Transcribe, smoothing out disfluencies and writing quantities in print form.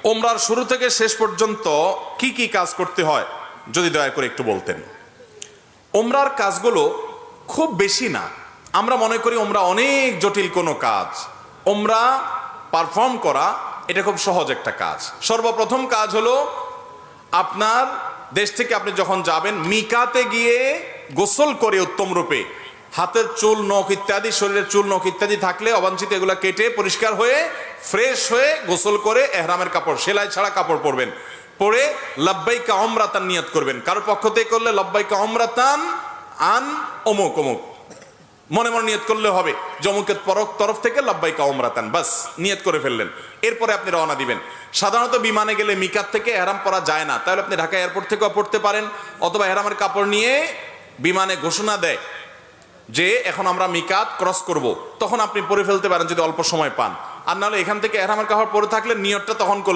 ওমরার শুরু থেকে শেষ পর্যন্ত কি কি কাজ করতে হয় যদি দয়া করে একটু বলতেন। ওমরার কাজগুলো খুব বেশি না, আমরা মনে করি ওমরা অনেক জটিল কোনো কাজ। ওমরা পারফর্ম করা এটা খুব সহজ একটা কাজ। সর্বপ্রথম কাজ হলো আপনার দেশ থেকে আপনি যখন যাবেন মিকাতে গিয়ে গোসল করে উত্তম রূপে হাতের চুল নখ ইত্যাদি, শরীরের চুল নখ ইত্যাদি থাকলে অবাঞ্ছিত এগুলা কেটে পরিষ্কার হয়ে ফ্রেশ হয়ে গোসল করে এহরামের কাপড়, সেলাই ছাড়া কাপড় পরবেন, পরে লাব্বাইকা উমরাতান নিয়ত করবেন। কারোর পক্ষ থেকে করলে লাব্বাইকা উমরাতান আন অমুক অমুক মনে মনে নিয়ত করলে হবে, জমুকের তরফ থেকে লাব্বাইকা উমরাতান, বাস নিয়ত করে ফেললেন। এরপরে আপনি রওনা দিবেন। সাধারণত বিমানে গেলে মিকাত থেকে এহরাম পরা যায় না, তাহলে আপনি ঢাকা এয়ারপোর্ট থেকেও পড়তে পারেন, অথবা এহরামের কাপড় নিয়ে বিমানে ঘোষণা দেয় যে এখন আমরা মিকাত ক্রস করব, তখন আপনি পরে ফেলতে পারেন যদি অল্প সময় পান। আর নাহলে এখান থেকে এহরামের কাপড় পরে থাকলে নিয়তটা তখন করলে